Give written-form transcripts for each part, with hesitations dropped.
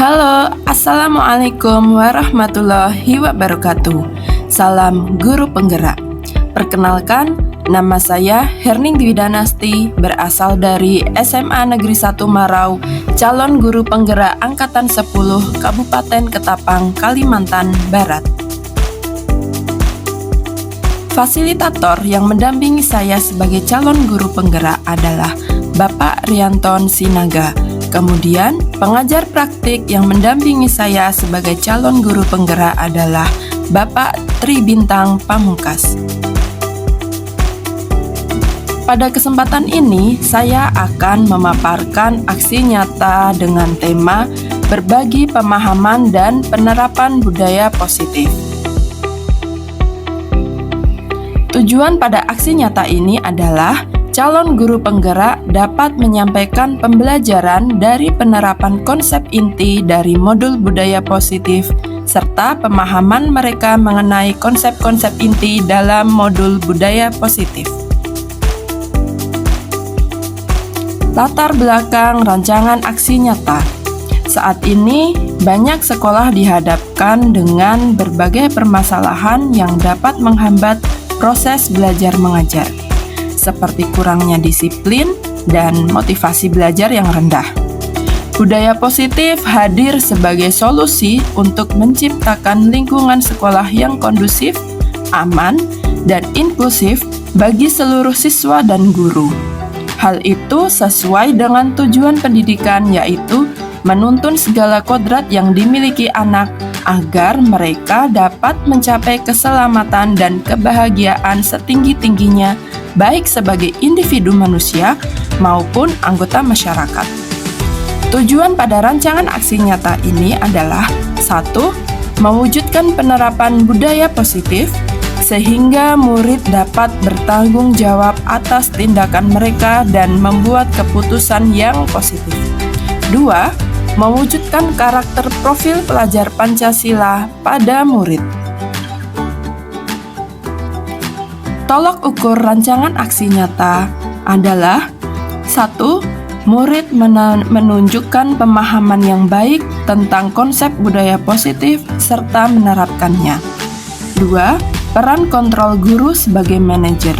Halo, Assalamualaikum warahmatullahi wabarakatuh. Salam guru penggerak. Perkenalkan, nama saya Herning Dwi Danasti, berasal dari SMA Negeri 1 Marau, calon guru penggerak Angkatan 10 Kabupaten Ketapang, Kalimantan Barat. Fasilitator yang mendampingi saya sebagai calon guru penggerak adalah Bapak Rianton Sinaga. Kemudian, pengajar praktik yang mendampingi saya sebagai calon guru penggerak adalah Bapak Tri Bintang Pamungkas. Pada kesempatan ini, saya akan memaparkan aksi nyata dengan tema berbagi pemahaman dan penerapan budaya positif. Tujuan pada aksi nyata ini adalah calon guru penggerak dapat menyampaikan pembelajaran dari penerapan konsep inti dari modul budaya positif serta pemahaman mereka mengenai konsep-konsep inti dalam modul budaya positif. Latar belakang rancangan aksi nyata. Saat ini, banyak sekolah dihadapkan dengan berbagai permasalahan yang dapat menghambat proses belajar mengajar, seperti kurangnya disiplin dan motivasi belajar yang rendah. Budaya positif hadir sebagai solusi untuk menciptakan lingkungan sekolah yang kondusif, aman, dan inklusif bagi seluruh siswa dan guru. Hal itu sesuai dengan tujuan pendidikan, yaitu menuntun segala kodrat yang dimiliki anak agar mereka dapat mencapai keselamatan dan kebahagiaan setinggi-tingginya, baik sebagai individu manusia maupun anggota masyarakat. Tujuan pada rancangan aksi nyata ini adalah 1. Mewujudkan penerapan budaya positif sehingga murid dapat bertanggung jawab atas tindakan mereka dan membuat keputusan yang positif. 2. Mewujudkan karakter profil pelajar Pancasila pada murid. Tolok ukur rancangan aksi nyata adalah 1. Murid menunjukkan pemahaman yang baik tentang konsep budaya positif serta menerapkannya. 2. Peran kontrol guru sebagai manajer.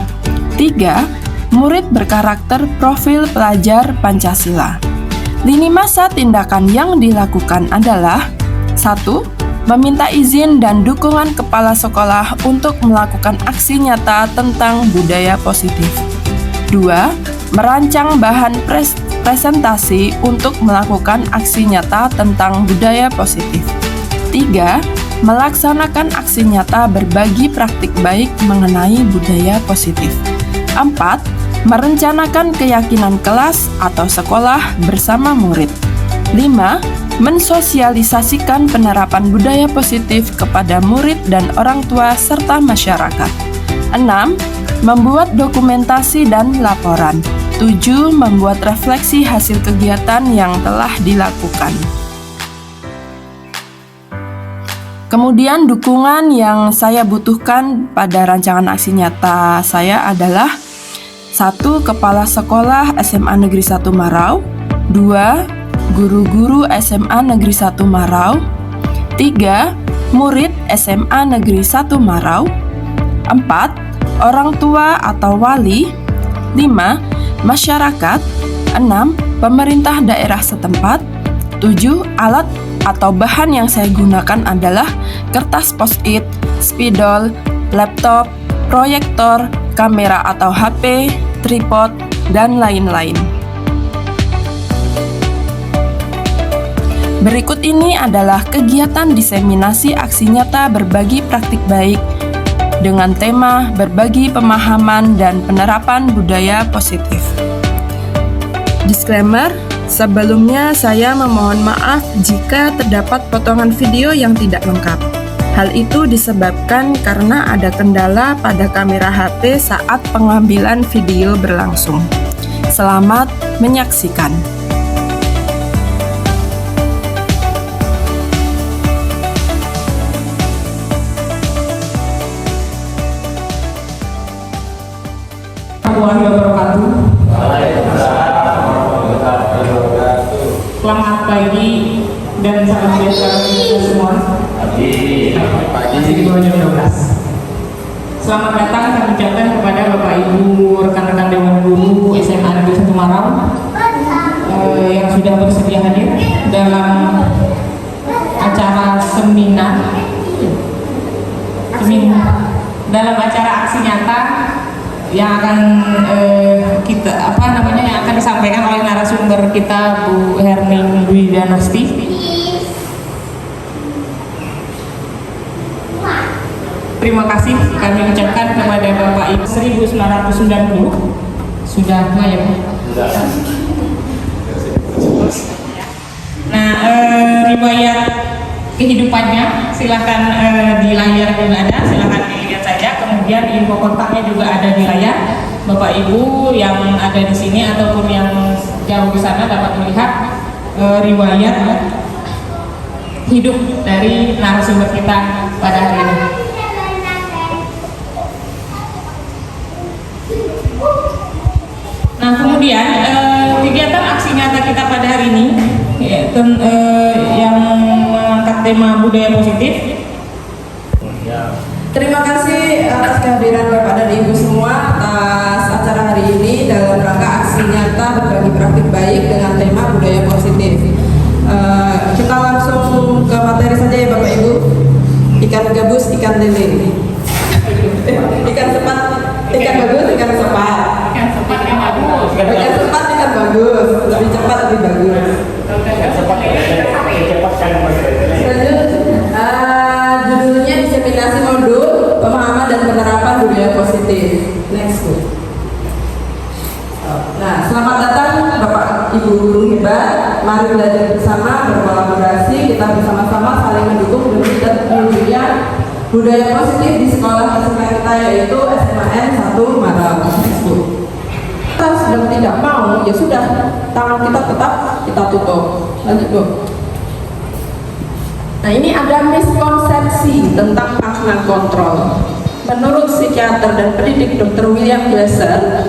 3. Murid berkarakter profil pelajar Pancasila. Lini masa tindakan yang dilakukan adalah 1. Meminta izin dan dukungan kepala sekolah untuk melakukan aksi nyata tentang budaya positif. 2. Merancang bahan presentasi untuk melakukan aksi nyata tentang budaya positif. 3. Melaksanakan aksi nyata berbagi praktik baik mengenai budaya positif. 4. Merencanakan keyakinan kelas atau sekolah bersama murid. 5. Mensosialisasikan penerapan budaya positif kepada murid dan orang tua serta masyarakat. 6. Membuat dokumentasi dan laporan. 7. Membuat refleksi hasil kegiatan yang telah dilakukan. Kemudian dukungan yang saya butuhkan pada rancangan aksi nyata saya adalah 1. Kepala Sekolah SMA Negeri 1 Marau. 2. Guru-guru SMA Negeri 1 Marau. 3. Murid SMA Negeri 1 Marau. 4. Orang tua atau wali. 5. Masyarakat. 6. Pemerintah daerah setempat. 7. Alat atau bahan yang saya gunakan adalah kertas post-it, spidol, laptop, proyektor, kamera atau HP, tripod, dan lain-lain. Berikut ini adalah kegiatan diseminasi aksi nyata berbagi praktik baik dengan tema berbagi pemahaman dan penerapan budaya positif. Disclaimer, sebelumnya saya memohon maaf jika terdapat potongan video yang tidak lengkap. Hal itu disebabkan karena ada kendala pada kamera HP saat pengambilan video berlangsung. Selamat menyaksikan. Selamat pagi dan salam MC di bawah jam 12. Selamat datang kami ucapkan kepada Bapak Ibu rekan-rekan Dewan Guru SMA Negeri 1 Marau yang sudah bersedia hadir dalam acara dalam acara aksi nyata yang akan yang akan disampaikan oleh narasumber kita Bu Herning Dwi Danasti. Terima kasih kami ucapkan kepada Bapak Ibu 1990 sudah ya. Nah, riwayat kehidupannya silahkan di layar juga ada, silahkan dilihat saja. Kemudian info kontaknya juga ada di layar. Bapak Ibu yang ada di sini ataupun yang jauh di sana dapat melihat riwayat hidup dari narasumber kita pada hari ini. Nah, kemudian kegiatan aksi nyata kita pada hari ini yang mengangkat tema budaya positif. Terima kasih atas kehadiran Bapak dan Ibu semua atas acara hari ini dalam rangka aksi nyata berbagi praktik baik dengan tema budaya positif. Kita langsung ke materi saja ya Bapak Ibu. Ikan gabus, ikan lele. Ikan sepat, ikan bagus, ikan sepat. Ikan sepat yang bagus. Ikan sepat, ikan bagus. Lebih cepat, lebih bagus. Judulnya diseminasi modul pemahaman dan penerapan budaya positif. Next. Nah, selamat datang Bapak Ibu guru hebat. Mari belajar bersama, berkolaborasi, kita bersama-sama saling mendukung demi terwujudnya budaya positif di sekolah kesukaan kita, yaitu SMAN 1 Marau. Kita sudah tidak mau, ya sudah, tangan kita tetap kita tutup. Lanjut Bu. Nah, ini ada miskonsepsi tentang makna kontrol. Menurut psikiater dan pendidik Dr. William Glasser,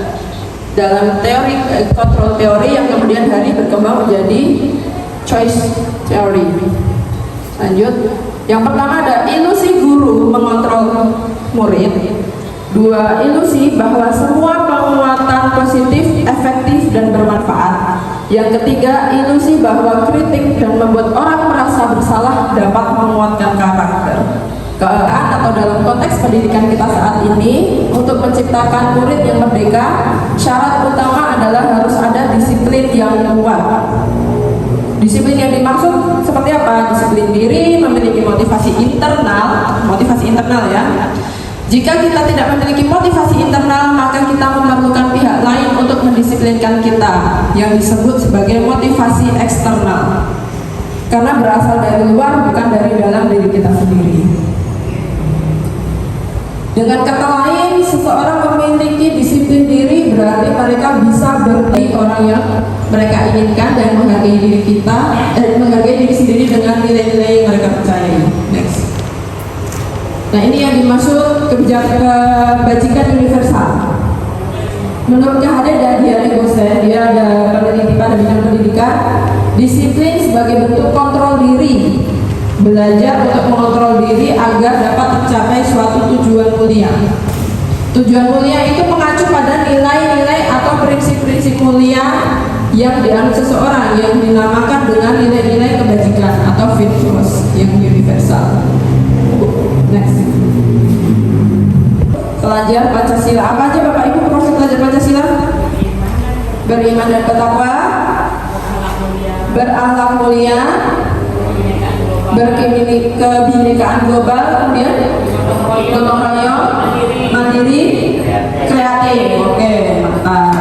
dalam teori kontrol teori yang kemudian hari berkembang menjadi choice theory. Lanjut. Yang pertama ada ilusi guru mengontrol murid. Dua, ilusi bahwa semua penguatan positif, efektif, dan bermanfaat. Yang ketiga, ilusi bahwa kritik dan membuat orang merasa bersalah dapat menguatkan karakter. Atau dalam konteks pendidikan kita saat ini, untuk menciptakan murid yang merdeka, syarat utama adalah harus ada disiplin yang kuat. Disiplin yang dimaksud seperti apa? Disiplin diri, memiliki motivasi internal ya. Jika kita tidak memiliki motivasi internal, maka kita memerlukan pihak lain untuk mendisiplinkan kita, yang disebut sebagai motivasi eksternal. Karena berasal dari luar, bukan dari dalam diri kita sendiri. Dengan kata lain, seseorang memiliki disiplin diri berarti mereka bisa berarti orang yang mereka inginkan dan menghargai diri kita dan menghargai diri sendiri dengan nilai-nilai yang mereka percayai. Next. Nah, ini yang dimaksud kebajikan universal. Menurut Kahade dan Diane Gose, dia ada peneliti pada bidang pendidikan, disiplin sebagai bentuk kontrol diri. Belajar untuk mengontrol diri agar dapat tercapai suatu tujuan mulia. Tujuan mulia itu mengacu pada nilai-nilai atau prinsip-prinsip mulia yang dianut seseorang, yang dinamakan dengan nilai-nilai kebajikan atau virtuous yang universal. Next. Pelajar Pancasila. Apa aja Bapak Ibu proses pelajar Pancasila? Beriman dan bertakwa, berakhlak mulia, berkebinekaan global, kemudian gotong royong, mandiri, kreatif. Oke, mantap.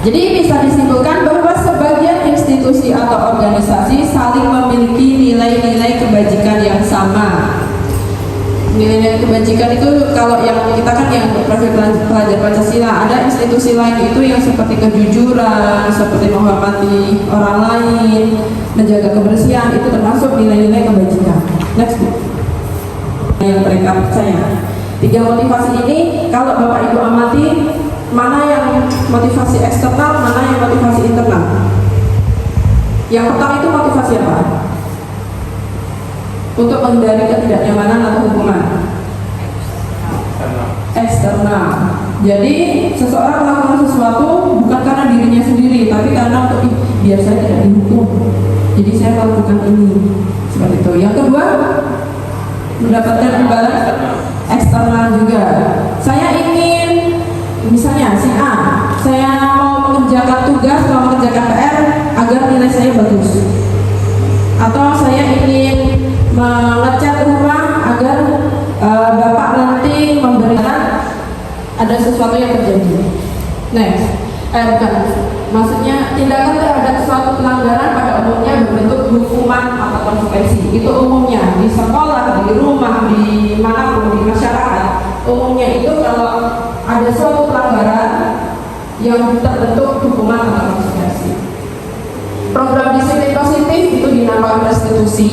Jadi bisa disimpulkan bahwa sebagian institusi atau organisasi saling memiliki nilai-nilai kebajikan yang sama. Nilai-nilai kebajikan itu kalau yang kita kan yang profil pelajar Pancasila, ada institusi lain itu yang seperti kejujuran, seperti menghormati orang lain, menjaga kebersihan, itu termasuk nilai-nilai kebajikan. Next Bu. Yang mereka percaya. 3 motivasi ini kalau Bapak Ibu amati, mana yang motivasi eksternal, mana yang motivasi internal. Yang pertama itu motivasi apa? Untuk menghindari ketidaknyamanan atau hukuman. Jadi seseorang melakukan sesuatu bukan karena dirinya sendiri, tapi karena untuk biar saya tidak dihukum. Jadi saya melakukan ini seperti itu. Yang kedua, mendapatkan imbalan eksternal juga. Saya ingin, misalnya si A, saya mau mengerjakan tugas, mau mengerjakan PR agar nilai saya bagus. Atau saya ingin mengecat rumah agar bapak nanti memberikan ada sesuatu yang terjadi. Next, bukan. Maksudnya tindakan terhadap suatu pelanggaran pada umumnya berbentuk hukuman atau konsekuensi. Itu umumnya di sekolah, di rumah, di manapun, di masyarakat. Umumnya itu kalau ada suatu pelanggaran yang terbentuk hukuman atau konsekuensi. Program disiplin positif itu dinamakan restitusi.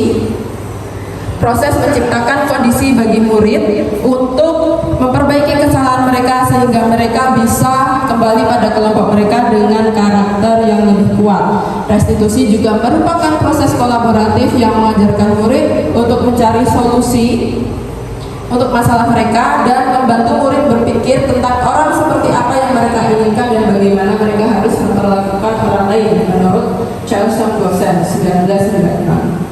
Proses menciptakan kondisi bagi murid untuk memperbaiki kesalahan mereka sehingga mereka bisa kembali pada kelompok mereka dengan karakter yang lebih kuat. Restitusi juga merupakan proses kolaboratif yang mengajarkan murid untuk mencari solusi untuk masalah mereka dan membantu murid berpikir tentang orang seperti apa yang mereka inginkan dan bagaimana mereka harus memperlakukan orang lain menurut Charles Gossen 1996.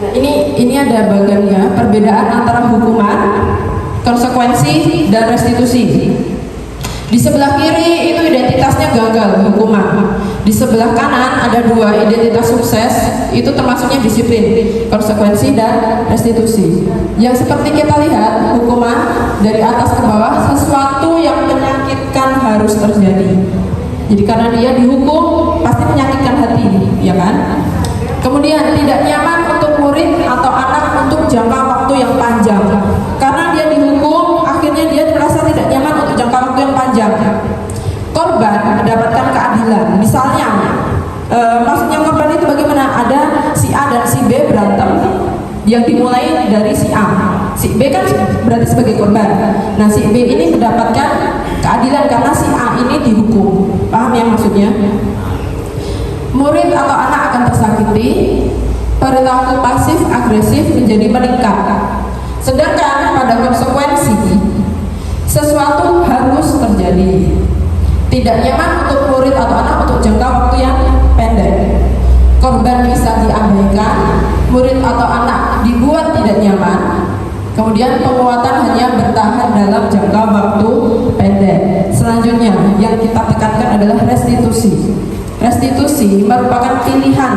Nah, ini ada bagiannya, perbedaan antara hukuman, konsekuensi, dan restitusi. Di sebelah kiri itu identitasnya gagal, hukuman. Di sebelah kanan ada dua, identitas sukses, itu termasuknya disiplin, konsekuensi, dan restitusi. Yang seperti kita lihat, hukuman dari atas ke bawah, sesuatu yang menyakitkan harus terjadi. Jadi karena dia dihukum, pasti menyakitkan hati, ya kan? Kemudian tidak nyaman untuk murid atau anak untuk jangka waktu yang panjang. Karena dia dihukum, akhirnya dia merasa tidak nyaman untuk jangka waktu yang panjang. Korban mendapatkan keadilan. Misalnya, maksudnya korban itu bagaimana? Ada si A dan si B berantem yang dimulai dari si A. Si B kan berarti sebagai korban. Nah, si B ini mendapatkan keadilan karena si A ini dihukum. Paham ya maksudnya? Murid atau anak akan tersakiti, perilaku pasif agresif menjadi meningkat. Sedangkan pada konsekuensi, sesuatu harus terjadi. Tidak nyaman untuk murid atau anak untuk jangka waktu yang pendek. Korban bisa diabaikan, murid atau anak dibuat tidak nyaman. Kemudian penguatan hanya bertahan dalam jangka waktu pendek. Selanjutnya yang kita tekankan adalah restitusi. Restitusi merupakan pilihan.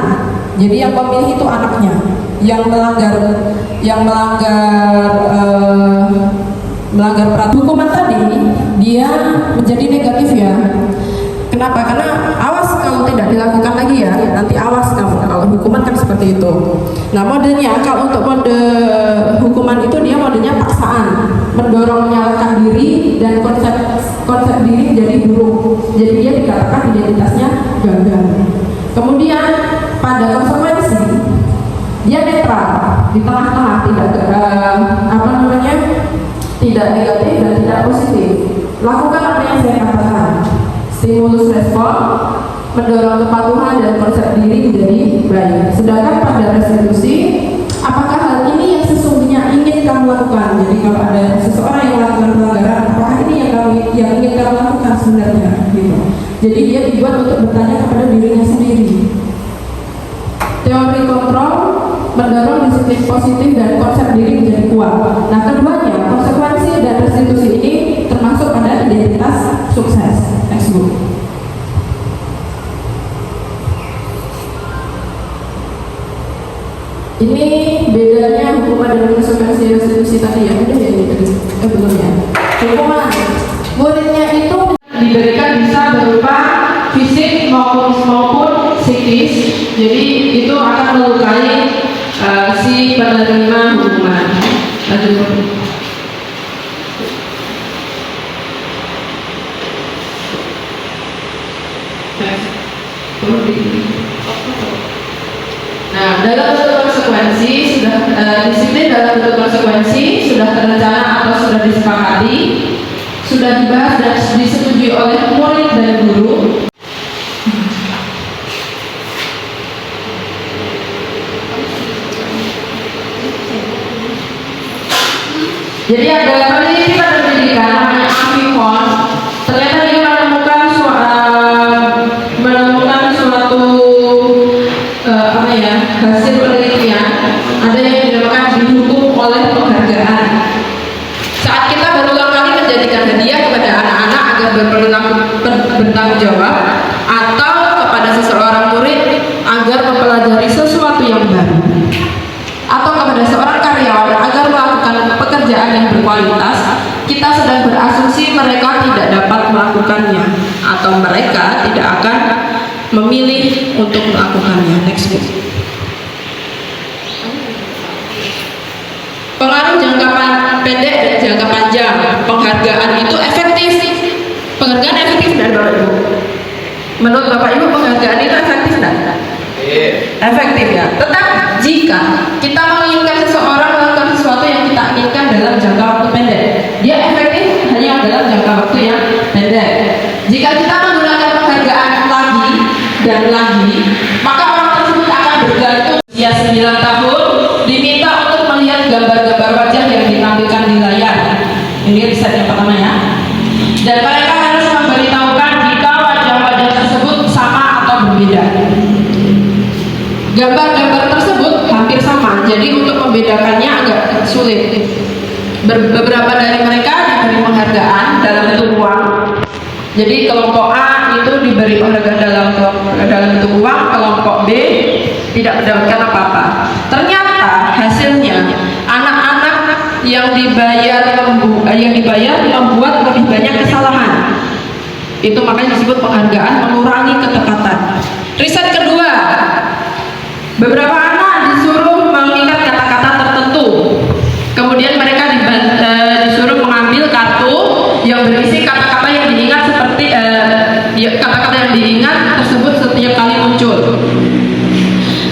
Jadi yang memilih itu anaknya. Yang melanggar peraturan hukuman tadi, dia menjadi negatif ya. Kenapa? Karena awas kalau tidak dilakukan lagi ya, nanti awas kamu. Kalau hukuman kan seperti itu. Nah, modelnya kalau untuk mode hukuman itu dia modenya paksaan, mendorong menyalahkan diri dan konsep diri menjadi buruk. Jadi dia dikatakan identitasnya gagal. Kemudian pada konsekuensi dia netral, di tengah-tengah, tidak negatif dan tidak positif. Lakukan apa yang saya katakan. Stimulus respon, mendorong kepatuhan dan konsep diri menjadi baik. Sedangkan pada restitusi, apakah hal ini yang sesungguhnya ingin kamu lakukan? Jadi kalau ada seseorang yang melakukan pelanggaran, apakah ini yang ingin kamu lakukan sebenarnya? Gitu. Jadi dia dibuat untuk bertanya kepada dirinya sendiri. Teori kontrol mendorong disiplin positif dan konsep diri menjadi kuat. Nah, keduanya, konsekuensi dan restitusi ini termasuk pada identitas sukses. Next book. Ini bedanya hukuman dan konsekuensi restitusi tadi ya. Udah ya ini tadi. Belum ya. Hukuman, muridnya itu diberikan bisa berupa fisik maupun psikis. Jadi itu akan melukai si penerima hukuman. Lanjut. Nah, dalam bentuk konsekuensi sudah disiplin dalam bentuk konsekuensi sudah terencana atau sudah disepakati, sudah dibahas dan disetujui oleh murid dan guru. Jadi ada peneliti pada pendidikan namanya agar berperilaku bertanggung jawab, atau kepada seseorang murid agar mempelajari sesuatu yang baru, atau kepada seorang karyawan agar melakukan pekerjaan yang berkualitas, kita sedang berasumsi mereka tidak dapat melakukannya atau mereka tidak akan memilih untuk melakukannya. Next please. Pengaruh jangka pendek dan jangka panjang. Penghargaan itu efektif. Penghargaan efektif dari Bapak Ibu. Menurut Bapak Ibu penghargaan itu efektif tidak? Efektif ya. Tetap jika kita menginginkan seseorang melakukan sesuatu yang kita inginkan dalam jangka waktu pendek, dia efektif hanya dalam jangka waktu yang pendek. Jika kita menggunakan penghargaan lagi dan lagi, maka orang tersebut akan bergantung. Dia 9 tahun diminta untuk melihat gambar-gambar wajah yang ditampilkan di layar. Ini riset yang pertama ya. Dan mereka harus memberitahukan jika wajah-wajah tersebut sama atau berbeda. Gambar-gambar tersebut hampir sama, jadi untuk membedakannya agak sulit. Beberapa dari mereka diberi penghargaan dalam bentuk uang. Jadi kelompok A itu diberi penghargaan dalam bentuk uang, kelompok B tidak mendapatkan apa-apa. Ternyata hasilnya anak-anak yang dibayar membuat lebih banyak kesalahan. Itu makanya disebut penghargaan mengurangi ketepatan. Riset kedua, beberapa anak disuruh mengingat kata-kata tertentu. Kemudian mereka disuruh mengambil kartu yang berisi kata-kata yang diingat kata-kata yang diingat tersebut setiap kali muncul.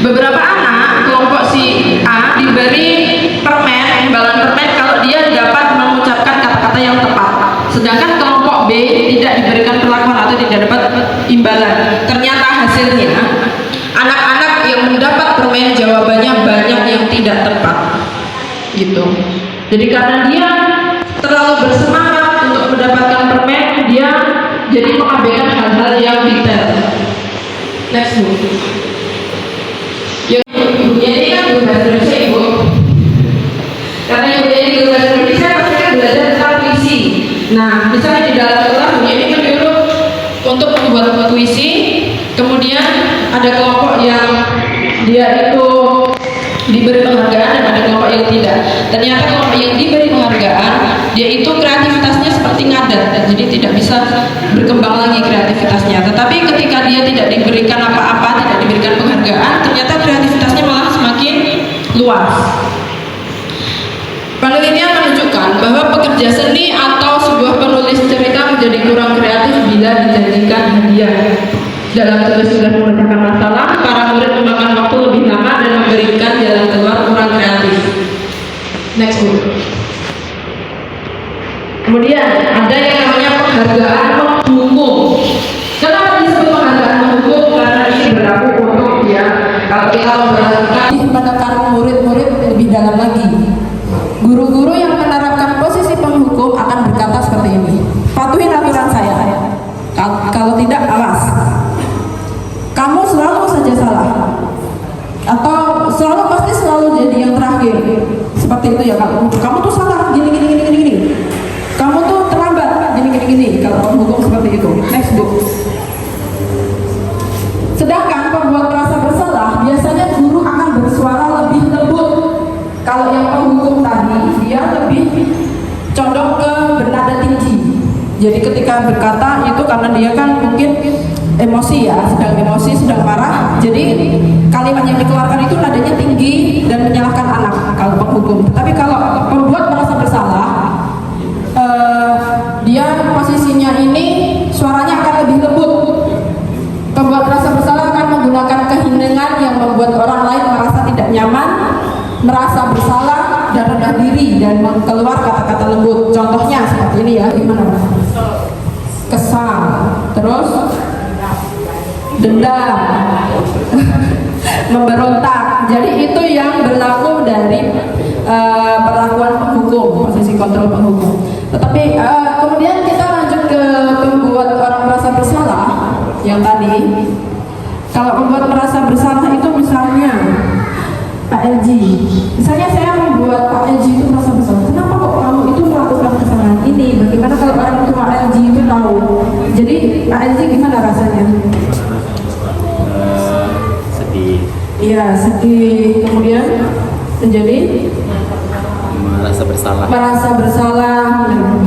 Beberapa anak kelompok si A diberi imbalan permen kalau dia dapat mengucapkan kata-kata yang tepat. Sedangkan kelompok B tidak diberikan perlakuan atau tidak dapat imbalan. Ternyata hasilnya anak-anak yang mendapat permen jawabannya banyak yang tidak tepat. Gitu. Jadi karena dia terlalu bersemangat untuk mendapatkan permen, dia jadi mengabaikan hal-hal yang detail. Next book. Ibunya ini kan guru bahasa Indonesia, Ibu. Karena ibunya ini guru bahasa Indonesia, pasti kan belajar tentang puisi. Nah, misalnya di dalam kelas ibunya ini menyuruh untuk membuat puisi. Kemudian ada kelompok yang dia itu diberi penghargaan dan ada kelompok yang tidak. Ternyata kelompok yang diberi penghargaan, dia itu kreativitasnya seperti ngadat, jadi tidak bisa berkembang lagi kreativitasnya. Tetapi ketika dia tidak diberikan apa-apa, tidak diberikan penghargaan, ternyata kreativitasnya malah semakin luas. Penelitian menunjukkan bahwa pekerja seni atau sebuah penulis cerita menjadi kurang kreatif bila dijanjikan hadiah. Dalam tugas-tugas memecahkan masalah, para murid memakan waktu lebih lama dan memberikan jalan keluar kurang kreatif. Next book. Kemudian ada yang namanya penghargaan menghukum. Kenapa disebut penghargaan menghukum? Karena ini berlaku untuk kalau kita memperhatikan menekan murid-murid lebih dalam lagi. Guru-guru yang menerapkan posisi penghukum akan berkata seperti ini: patuhi aturan saya. Kalau tidak, awas. Kamu selalu saja salah, atau pasti selalu jadi yang terakhir. Seperti itu ya, kamu tuh salah, gini. Kamu tuh terlambat, gini. Kalau penghukum seperti itu. Next book. Sedangkan pembuat merasa bersalah, biasanya guru akan bersuara lebih lembut. Kalau yang penghukum tadi, dia lebih condong ke bernada tinggi. Jadi ketika berkata itu karena dia kan mungkin emosi ya, sedang marah, jadi kalimat yang dikeluarkan itu nadanya tinggi dan menyalahkan anak kalau penghukum. Tapi kalau pembuat merasa bersalah, dia posisinya ini suaranya akan lebih lembut. Pembuat merasa bersalah akan menggunakan keheningan yang membuat orang lain merasa tidak nyaman, merasa bersalah dan rendah diri dan keluar kata-kata lembut. Contohnya seperti ini ya, gimana? Kesal, terus dendam, memberontak. Jadi itu yang berlaku dari perlakuan penghukum, posisi kontrol penghukum. Tetapi kemudian kita lanjut ke membuat orang merasa bersalah yang tadi. Kalau membuat merasa bersalah itu misalnya Pak LG, misalnya saya membuat Pak LG itu merasa bersalah. Kenapa kok kamu itu melakukan kesalahan ini? Bagaimana kalau orang tua LG itu tahu? sedih, kemudian menjadi merasa bersalah,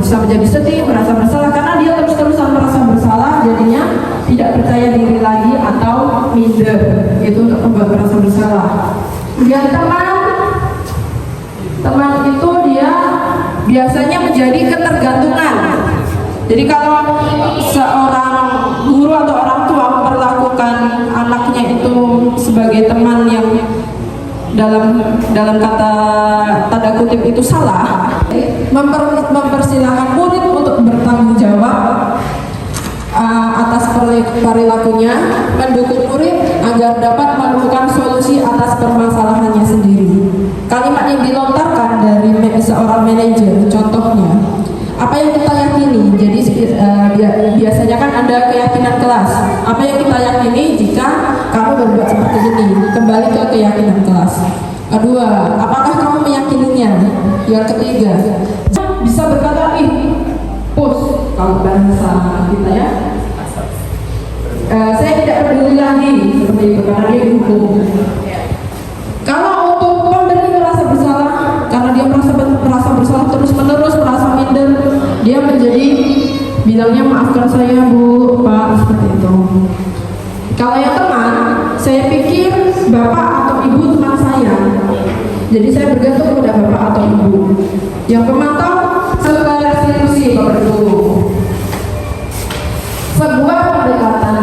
bisa menjadi sedih, merasa bersalah karena dia terus-terusan merasa bersalah, jadinya tidak percaya diri lagi atau minder, itu untuk membuat merasa bersalah. Kemudian teman itu dia biasanya menjadi ketergantungan. Jadi kalau seorang guru atau orang tua memperlakukan anaknya itu sebagai teman yang dalam kata tanda kutip itu salah, mempersilahkan murid untuk bertanggung jawab atas perilakunya, mendukung murid agar dapat menemukan solusi atas permasalahannya sendiri. Kalimat yang dilontarkan dari seorang manajer, contohnya, apa yang kita yakini. Jadi biasanya kan ada keyakinan kelas. Apa yang kita yakini jika kamu berbuat seperti ini? Kembali ke keyakinan kelas. Kedua, apakah kamu meyakininya? Yang ketiga, bisa berkata push kalau bahasa kita ya. Saya tidak peduli lagi seperti itu karena dia dihukum. Kalau untuk pemberi merasa bersalah karena dia merasa bersalah terus menerus, merasa minder, dia menjadi bilangnya maafkan saya Bu, Pak, seperti itu. Kalau yang teman, saya pikir Bapak atau Ibu teman saya, jadi saya bergantung kepada Bapak atau Ibu. Yang pemantau sebuah restitusi Bapak Ibu, sebuah pendekatan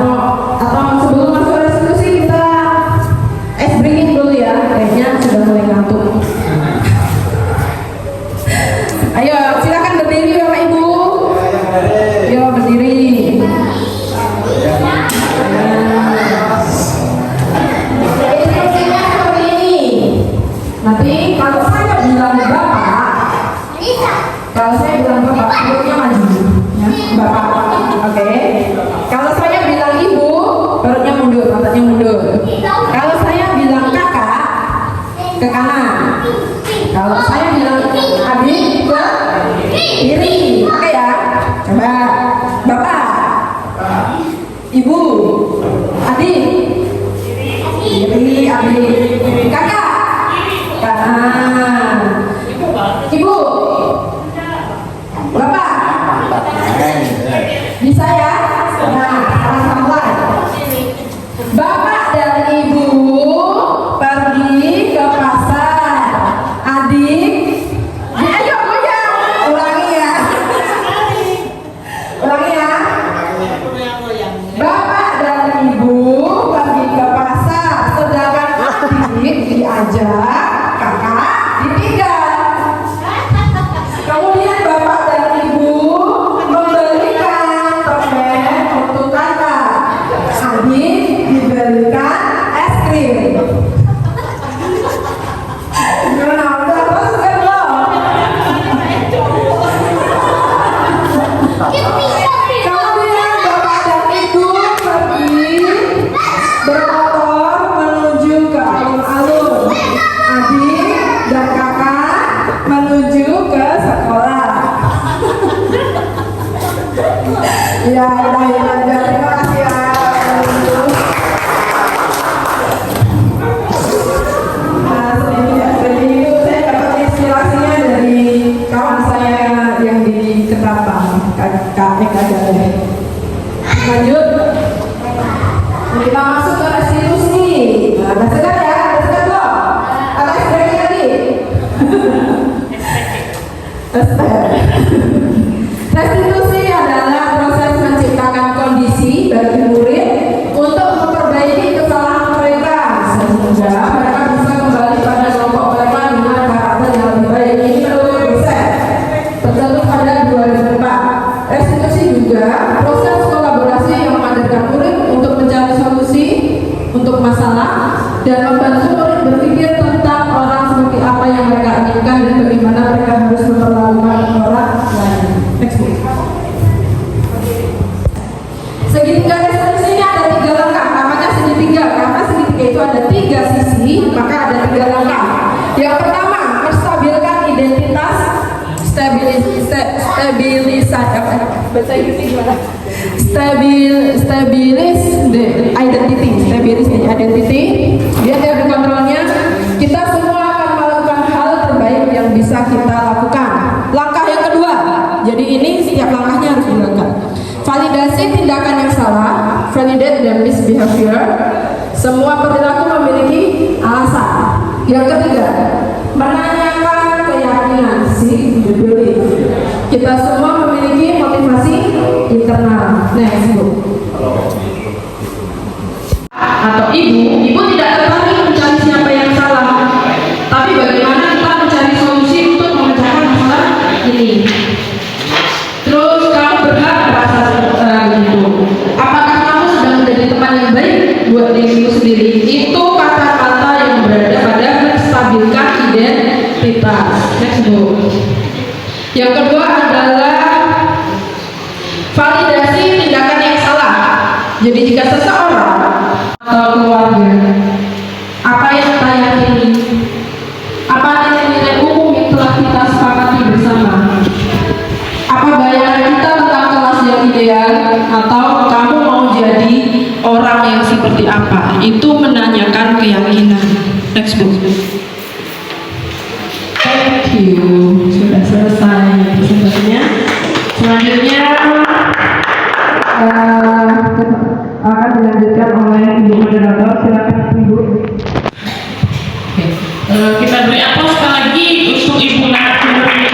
atau sebelum masuk restitusi kita ice breaking dulu ya, kayaknya sudah mulai ngantuk. Ayo silakan berdiri Bapak Ibu. Ayo berdiri. Instruksinya seperti ini. Nanti kalau saya bilang Bapak, perutnya maju, ya, Bapak. Oke. Kalau saya bilang Ibu, perutnya mundur, otaknya mundur. Kalau saya bilang Kakak, ke kanan. Kalau saya bilang Adik, ke kiri. Oke ya. Coba Bapak, Ibu, Adik, kiri, Adik, Kakak, kanan, Ibu, Bapak. Bisa ya? Nah, sekarang mulai. Bapak dan Ibu pergi ke pasar. Adik, ayo goyang. Ulangi ya. Ulangi ya. Bapak dan Ibu pergi ke pasar, sedangkan adik diajak, kakak ditinggal. Kemudian Bapak dan Ibu membelikan permen untuk kakak, adik dibelikan es krim. Nah, udah masuk kan lo? Kemudian Bapak dan Ibu pergi bermotor menuju ke alun-alun. Adik dan kakak menuju ke sekolah. Ya, terima kasih ya. Nah, seperti itu saya dapat inspirasinya dari kawan saya yang di Ketapang, Kak Eka Jale. Lanjut, kita masuk ke restitusi. Nah, udah segar ya, udah segar loh. Atau segar tadi? Restitusi adalah proses menciptakan kondisi bagi murid untuk memperbaiki kesalahan mereka sehingga mereka bisa kembali pada kelompok mereka dengan karakter yang lebih baik. Ini menurut dosen tertentu pada 2004. Restitusi juga proses kolaborasi yang menghadirkan murid untuk mencari solusi untuk masalah dan membantu murid berpikir tentang orang seperti apa yang mereka inginkan dan bagaimana mereka harus memperlakukan orang lain. Next please. Segitiga restitusi ini ada 3 langkah. Namanya segitiga karena segitiga itu ada 3 sisi, maka ada 3 langkah. Yang pertama, menstabilkan identitas, stabilis the identity. Dia kontrolnya. bisa kita lakukan. Langkah yang kedua, jadi ini setiap langkahnya harus dilakukan. Validasi tindakan yang salah, validate the misbehavior. Semua perilaku memiliki alasan. Yang ketiga, menanyakan keyakinan, si belief. Kita semua memiliki motivasi internal. Next, Bu. Atau ibu tidak tertarik mencari siapa yang salah, tapi bagaimana kita mencari solusi untuk memecahkan masalah ini. Terus kamu berhak merasa gitu. Apakah kamu sedang menjadi teman yang baik buat dirimu sendiri? Itu kata-kata yang berada pada menstabilkan identitas. Next, Bu. Yang kedua adalah validasi tindakan yang salah. Jadi jika seseorang atau keluarga, apa yang kita yakini, apa nilai-nilai umum yang telah kita sepakati bersama, apa bayangan kita tentang kelas yang ideal, atau kamu mau jadi orang yang seperti apa, itu menanyakan keyakinan. Next, Bu. Thank you. Sudah selesai presentasinya. Selanjutnya akan dilanjutkan oleh Ibu Moderator. Silakan Ibu. Kita beri aplaus sekali lagi untuk Ibu narasumbernya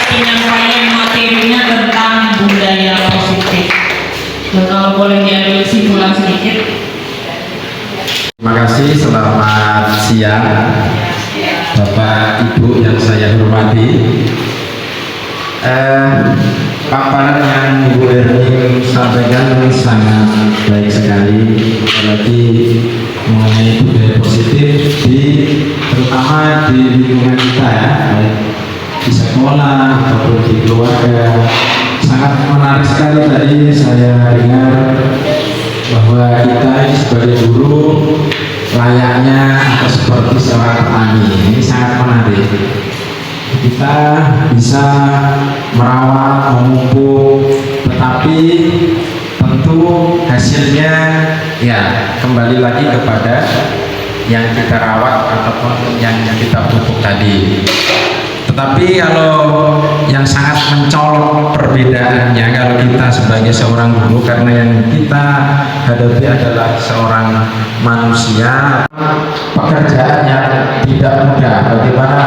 penyampaian materinya tentang budaya positif. Dan kalau boleh diambil kesimpulan sedikit. Terima kasih, selamat siang Bapak Ibu yang saya hormati. Paparan yang Ibu Erni sampaikan sangat baik sekali, apalagi mengenai budaya positif terutama di lingkungan kita ya, baik di sekolah ataupun di keluarga. Sangat menarik sekali tadi saya dengar bahwa kita ini sebagai guru layaknya atau seperti seorang petani. Ini sangat menarik. Kita bisa merawat, memupuk, tetapi tentu hasilnya ya kembali lagi kepada yang kita rawat ataupun yang kita pupuk tadi. Tetapi kalau yang sangat mencolok perbedaannya, kalau kita sebagai seorang guru, karena yang kita hadapi adalah seorang manusia, pekerjaan yang tidak mudah, bagaimana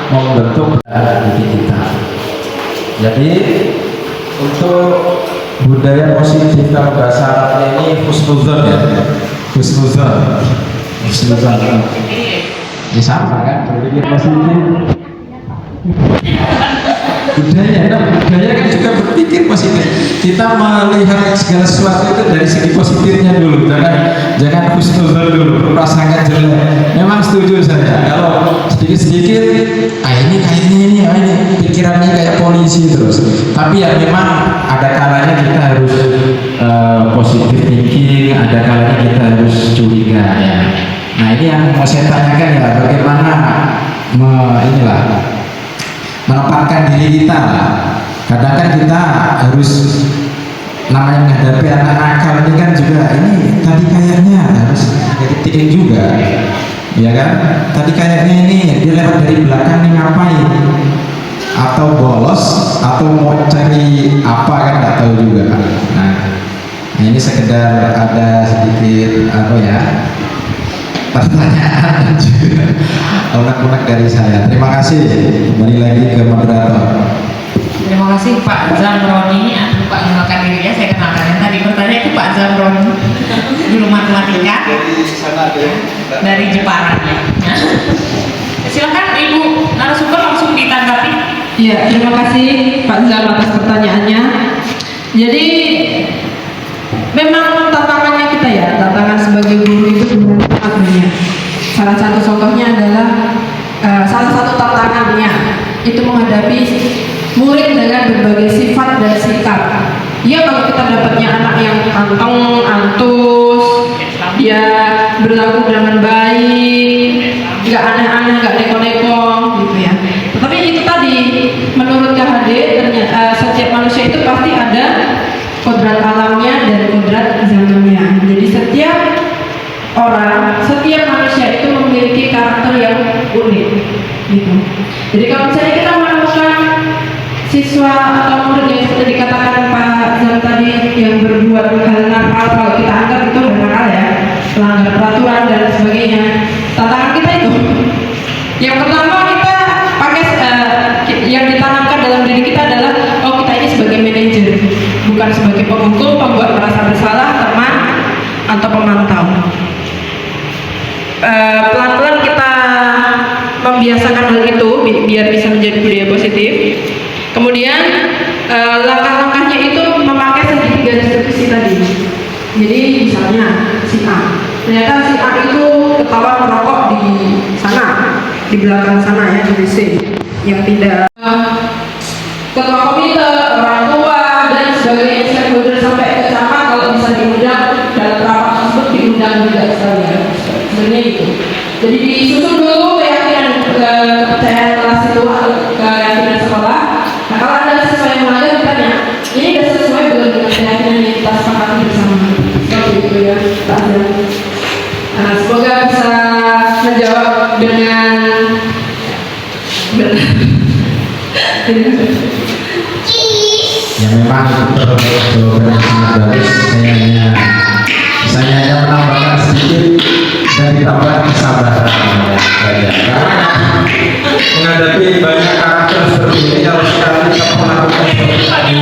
membentuk diri kita. Jadi untuk budaya positif, kalau bahasa Arabnya ini husnuzon ya, husnuzon, ini sama kan, berpikir positif. Budaya kan juga berpikir positif. Kita melihat segala sesuatu itu dari segi positifnya dulu, jangan husnuzon dulu, prasangka jelek. Memang setuju saya kalau sedikit-sedikit ini pikirannya kayak polisi terus. Tapi ya memang ada kalanya kita harus positif thinking, ada kalanya kita harus curiga ya. Nah ini yang mau saya tanyakan ya, bagaimana menempatkan diri kita. Kadang kan kita harus namanya menghadapi anak nakal ini kan juga, ini tadi kayaknya harus thinking juga, ya kan? Tadi kayaknya ini dia lewat dari belakang nih ngapain? Atau bolos atau mau cari apa kan nggak tahu juga. Nah ini sekedar ada sedikit pertanyaan juga unek-unek dari saya. Terima kasih. Kembali lagi ke moderator. Terima kasih Pak Zamroni. Pak kenalkan diri ya, saya kenalkan. Yang tadi bertanya itu Pak Zamroni, guru matematika dari Jepara ya. Silakan Ibu narasumber langsung ditanggapi. Ya, terima kasih Pak Zam atas pertanyaannya. Jadi memang tantangannya kita ya, tantangan sebagai guru itu sebenarnya sangat banyak. Salah satu contohnya adalah salah satu tantangannya itu menghadapi murid dengan berbagai sifat dan sikap. Ya kalau kita dapatnya anak yang anteng, antus, dia berlaku dengan baik, nggak aneh-aneh, nggak neko-neko gitu ya. Tetapi itu tadi menurut KHD ternyata setiap manusia itu pasti ada kodrat alamnya dan kodrat zamannya. Jadi setiap orang, setiap manusia itu memiliki karakter yang unik gitu. Jadi kalau misalnya kita menemukan siswa atau murid yang seperti dikatakan Pak Zam tadi yang berbuat hal nakal, kalau kita anggap itu nakal ya, melanggar peraturan dan sebagainya, tantangan kita itu yang pertama kita pakai yang ditanamkan dalam diri kita adalah kita ini sebagai manajer, bukan sebagai pemukul, pembuat merasa bersalah, teman atau pemantau. Pelan-pelan kita membiasakan hal itu biar bisa menjadi budaya positif. Kemudian langkah-langkahnya itu memakai segitiga distribusi tadi. Jadi misalnya si A, ternyata si A itu ketahuan merokok di sana, di belakang sana ya, di WC, yang tidak ketua komite, orang tua dan sebagainya, stakeholder sampai ke camat kalau bisa diundang dalam rapat tersebut, diundang juga sekalian. Sebenarnya itu. Jadi disusun dulu keyakinan kepercayaan kelas itu atau keyakinan sekolah. Nah kalau ada siswa yang melanggar ditanya, ini sudah sesuai belum dengan keyakinan yang kita sepakati bersama? Seperti itu ya, Pak Azam. Nah, semoga bisa menjawab dengan benar. Ya memang jawaban yang sangat bagus. Saya hanya menambahkan sedikit dan ditambah kesabaran saja. Karena menghadapi banyak karakter seperti ini harus sekali kita melakukan seperti tadi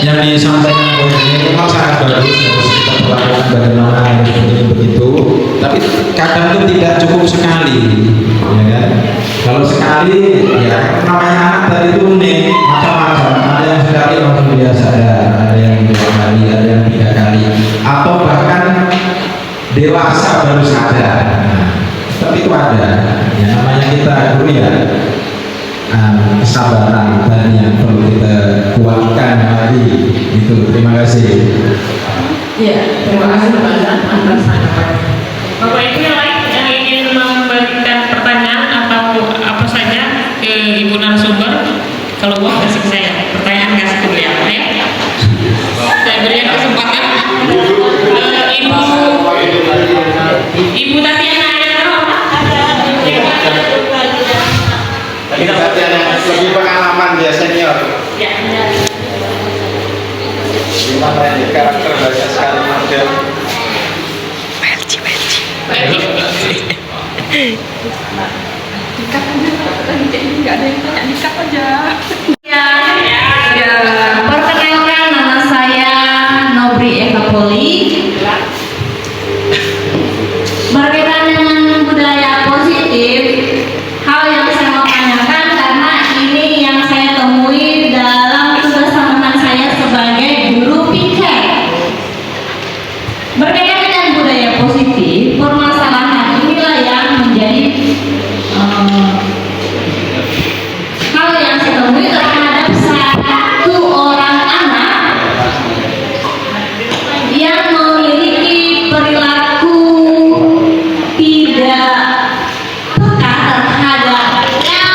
yang disampaikan oleh ini memang sangat bagus, harus kita melakukan bagaimana harus begitu. Tapi kadang itu tidak cukup sekali, ya kan? Kalau sekali, ya namanya anak tadi itu unik, macam-macam. Ada yang sekali langsung biasa, ada yang 2 kali, ada yang 3 kali, atau bahkan dewasa baru sadar. Nah, tapi itu ada. Ya namanya kita dulu ya, kesabaran dan yang perlu kita kuatkan lagi. Itu. Terima kasih. Iya, terima kasih Pak Azam atas Bapak Ibu yang lain yang ingin memberikan pertanyaan atau apa saja ke Ibu narasumber, kalau mau kasih ke saya pertanyaan, kasih ke beliau ya. Saya berikan kesempatan Ibu Tatiana Ini latihan yang lebih pengalaman dia senior. ya. Gimana ini karakter banyak sekali model. Perkenalkan, nama saya Nobri Eka Poli. Berkaitan dengan budaya positif, hal yang saya mau tanyakan karena ini yang saya temui dalam tugas tambahan saya sebagai guru piket. Berkaitan dengan budaya positif, permasalahan inilah yang menjadi hal yang saya temui terhadap satu orang anak yang memiliki perilaku tidak peka terhadap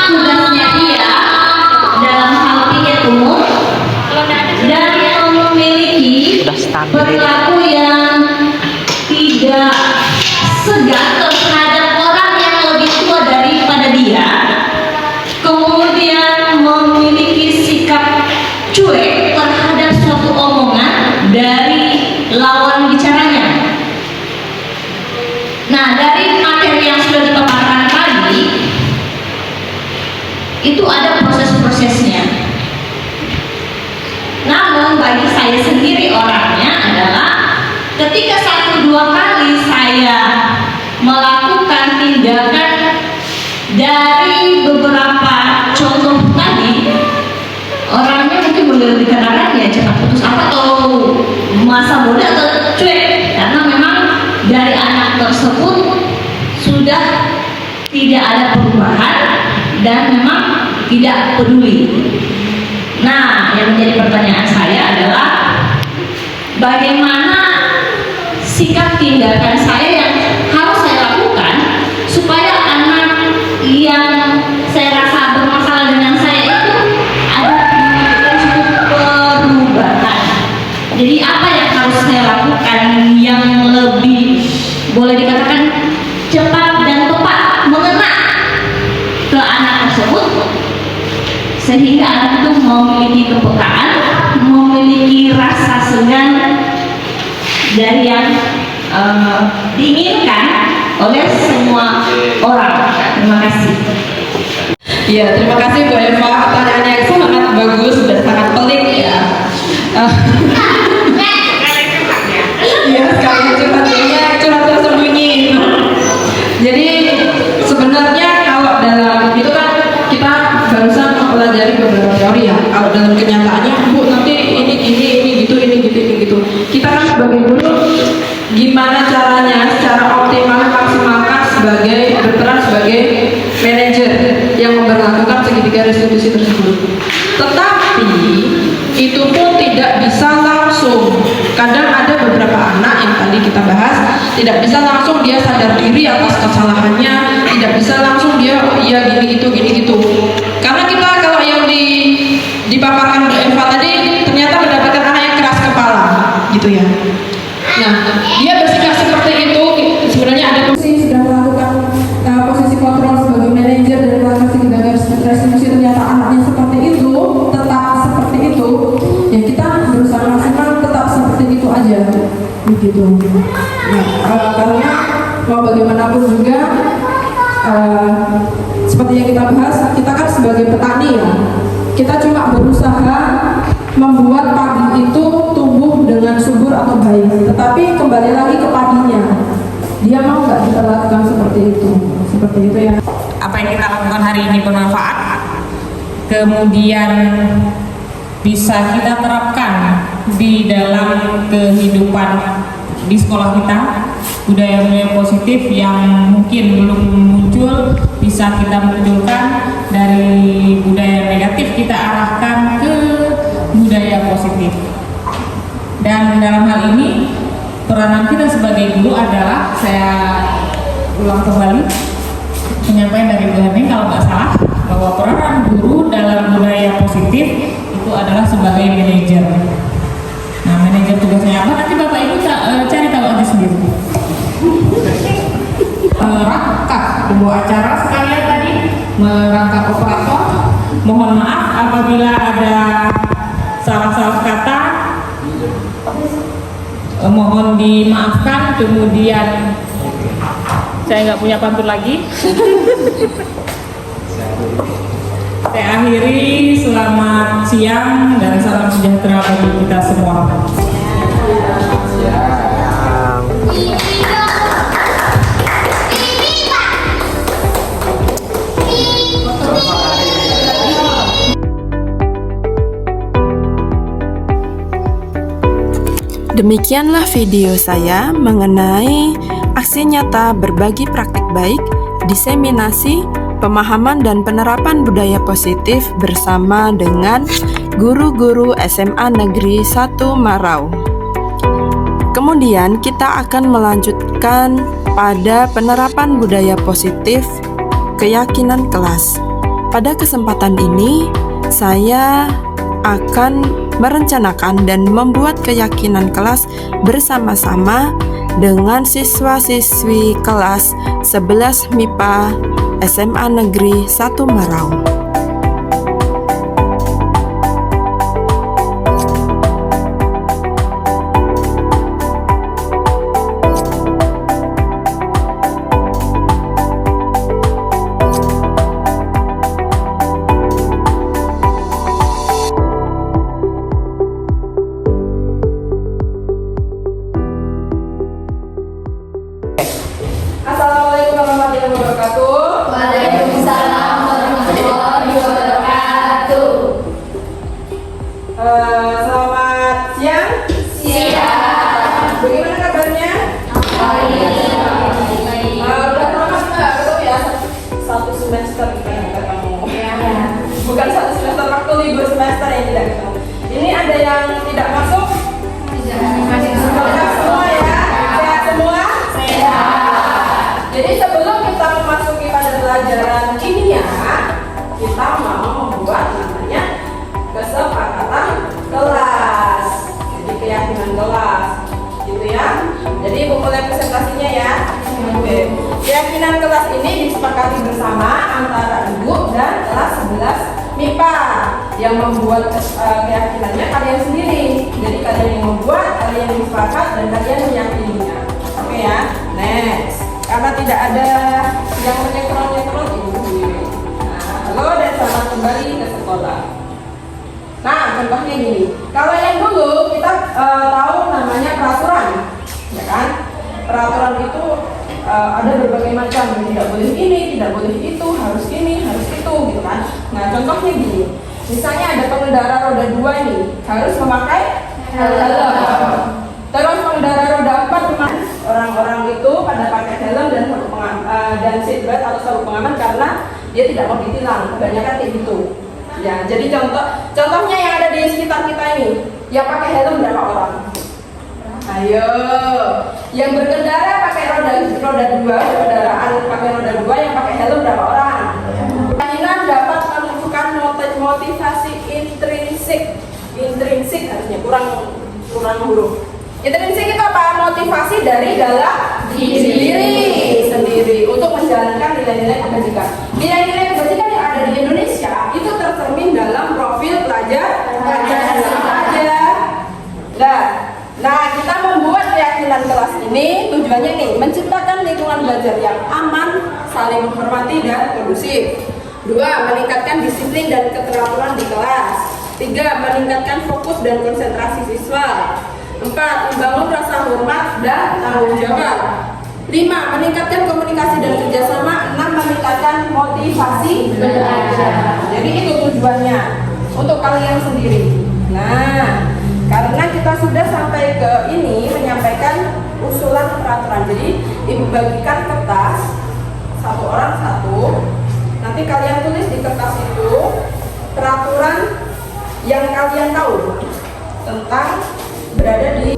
tugasnya dia dalam hal piket umum dan yang memiliki perilaku yang tidak segan terhadap orang yang lebih tua daripada dia, kemudian memiliki sikap cuek terhadap suatu omongan dari lawan bicaranya. Nah, dari materi yang sudah dipaparkan tadi, itu ada proses-prosesnya. Namun bagi saya sendiri orangnya adalah ketika 1-2 kali saya melakukan tindakan dari beberapa contoh tadi, orangnya mungkin boleh dikatakan ya cepat putus apa atau masa muda atau cuek, karena memang dari anak tersebut sudah tidak ada perubahan dan memang tidak peduli. Nah, yang menjadi pertanyaan saya adalah bagaimana sikap tindakan saya yang harus saya lakukan supaya anak yang saya rasa bermasalah dengan saya itu ada menunjukkan perubahan. Jadi apa yang harus saya lakukan yang lebih boleh dikatakan cepat dan tepat mengena ke anak tersebut itu memiliki kepekaan, memiliki rasa segan dari yang diinginkan oleh semua orang. Terima kasih. Ya, terima kasih Bu Eva. Pertanyaannya yang sangat bagus dan sangat pelik ya. Iya, sekali curhatnya curhat tersembunyi. Jadi sebenarnya kalau dalam itu kan kita barusan mempelajari beberapa teori ya. Kalau dalam kenyataannya, Bu, nanti ini gitu. Kita kan sebagai guru gimana caranya secara optimal maksimalkan berperan sebagai manajer yang memperlakukan segitiga restitusi tersebut. Tetapi itu pun tidak bisa langsung. Kadang ada beberapa anak yang tadi kita bahas tidak bisa langsung dia sadar diri atas kesalahannya, tidak bisa langsung dia gini gitu. Karena kita kalau yang dipaparkan Bu Eva tadi ternyata mendapatkan anak yang keras kepala, gitu ya. Nah, dia bersikap seperti itu sebenarnya ada posisi sudah melakukan posisi kontrol sebagai manajer dan melakukan segitiga restitusi, ternyata anaknya seperti itu, tetap seperti itu, ya kita berusaha maksimal tetap seperti itu aja, begitu. Nah, karena mau bagaimanapun juga seperti yang kita bahas, kita kan sebagai petani ya, kita cuma berusaha membuat padi itu tumbuh dengan subur atau baik, tetapi kembali lagi ke padinya, dia mau nggak kita lakukan seperti itu ya. Apa yang kita lakukan hari ini bermanfaat, kemudian bisa kita terapkan di dalam kehidupan di sekolah kita. Budaya-budaya positif yang mungkin belum muncul bisa kita munculkan, dari budaya negatif kita arahkan ke budaya positif. Dan dalam hal ini peranan kita sebagai guru adalah, saya ulang kembali penyampaian dari Bu Henning kalau nggak salah, bahwa peranan guru dalam budaya positif itu adalah sebagai manajer. Nah, manajer tugasnya apa? Nanti Bapak Ibu cari tahu aja sendiri. Merangkap pembawa acara sekalian tadi, merangkap operator. Mohon maaf apabila ada salah-salah kata, mohon dimaafkan. Kemudian saya nggak punya pantun lagi. Saya akhiri, selamat siang dan salam sejahtera bagi kita semua. Demikianlah video saya mengenai aksi nyata berbagi praktik baik, diseminasi, pemahaman dan penerapan budaya positif bersama dengan guru-guru SMA Negeri 1 Marau. Kemudian kita akan melanjutkan pada penerapan budaya positif keyakinan kelas. Pada kesempatan ini, saya akan merencanakan dan membuat keyakinan kelas bersama-sama dengan siswa-siswi kelas 11 MIPA SMA Negeri 1 Marau. Assalamualaikum warahmatullahi wabarakatuh. Waalaikumsalam warahmatullahi wabarakatuh. Selamat siang. Siang. Bagaimana kabarnya? Udah tamat nggak? Belum ya? Satu semester kita nggak ketemu. Bukan satu semester, waktu libur semester yang tidak ketemu. Ini ada yang tidak masuk? Semoga semua ya. Sehat semua? Jadi sebelum kita memasuki pada pelajaran kimia, kita mau membuat namanya kesepakatan kelas. Jadi keyakinan kelas, gitu ya. Jadi Ibu mulai presentasinya ya. Oke. Keyakinan kelas ini disepakati bersama antara Ibu dan kelas 11 MIPA yang membuat keyakinannya kalian sendiri. Jadi kalian yang membuat, kalian yang sepakat, dan kalian meyakininya. Oke ya, next. Karena tidak ada yang menyekrol-nyekrol ibu sendiri. Nah, halo dan selamat kembali ke sekolah. Nah, contohnya gini. Kalau yang dulu kita tahu namanya peraturan, ya kan? Peraturan itu ada berbagai macam, tidak boleh ini, tidak boleh itu, harus ini, harus itu, gitu kan? Nah, contohnya gini. Misalnya ada pengendara roda 2 nih, harus memakai helm. Terus pengendara roda 4 gimana? Orang-orang itu pada pakai helm dan seat belt atau sabuk pengaman karena dia tidak mau ditilang. Kebanyakan kayak gitu. Ya, jadi contohnya yang ada di sekitar kita ini, yang pakai helm berapa orang? Ayo, yang berkendara pakai roda 2, kendaraan pakai roda 2, yang pakai helm berapa orang? Keinginan dapat menunjukkan motivasi intrinsik artinya kurang huruf. Intrinsik itu apa? Motivasi dari dalam diri sendiri untuk menjalankan nilai-nilai kebajikan. Nilai-nilai kebajikan yang ada di Indonesia itu tercermin dalam profil pelajar aja. Nah, kita membuat keyakinan kelas ini tujuannya nih menciptakan lingkungan belajar yang aman, saling menghormati dan kondusif. 2. Meningkatkan disiplin dan keteraturan di kelas. 3. Meningkatkan fokus dan konsentrasi siswa. 4. Membangun rasa hormat dan tanggung jawab. 5. Meningkatkan komunikasi dan kerjasama. 6. Meningkatkan motivasi belajar. Jadi itu tujuannya untuk kalian sendiri. Nah, karena kita sudah sampai ke ini menyampaikan usulan peraturan. Jadi ibu bagikan kertas, satu orang satu. Nanti kalian tulis di kertas itu peraturan yang kalian tahu tentang berada di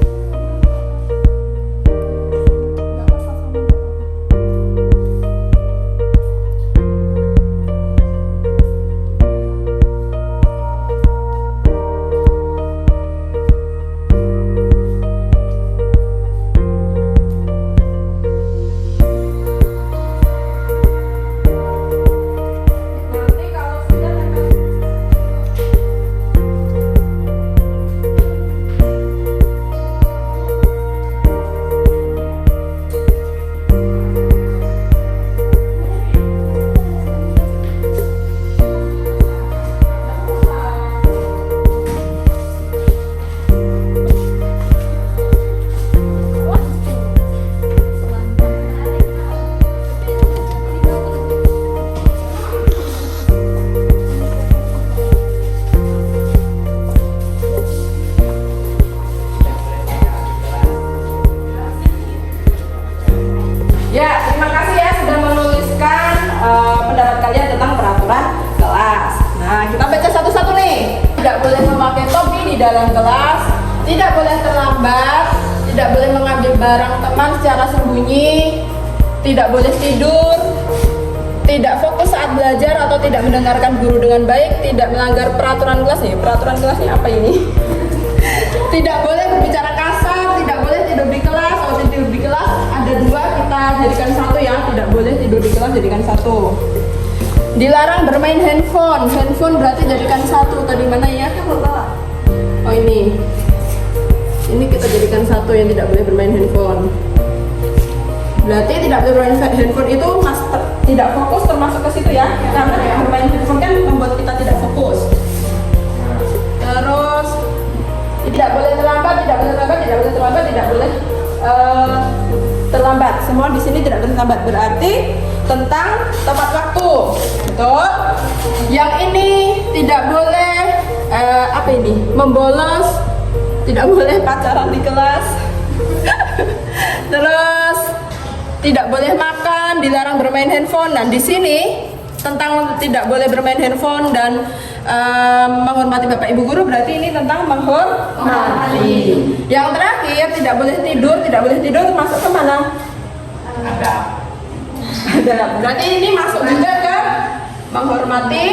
dalam kelas, tidak boleh terlambat, tidak boleh mengambil barang teman secara sembunyi, tidak boleh tidur, tidak fokus saat belajar atau tidak mendengarkan guru dengan baik, tidak melanggar peraturan kelas nih. Peraturan kelasnya apa ini? Tidak boleh berbicara kasar, tidak boleh tidur di kelas. Kalau tidur di kelas ada 2, kita jadikan 1 ya. Tidak boleh tidur di kelas, jadikan 1. Dilarang bermain handphone. Handphone berarti jadikan 1. Tadi mana ya? Oh ini kita jadikan 1 yang tidak boleh bermain handphone. Berarti tidak boleh bermain handphone itu tidak fokus termasuk ke situ ya. Karena bermain handphone kan membuat kita tidak fokus. Terus tidak boleh terlambat, tidak boleh terlambat. Semua di sini tidak boleh terlambat. Berarti tentang tepat waktu. Betul? Yang ini tidak boleh membolos, tidak boleh pacaran di kelas. Terus tidak boleh makan, dilarang bermain handphone. Dan di sini tentang tidak boleh bermain handphone dan menghormati bapak ibu guru, berarti ini tentang menghormati. Yang terakhir tidak boleh tidur masuk ke mana? Ada. Berarti ini masuk juga ke menghormati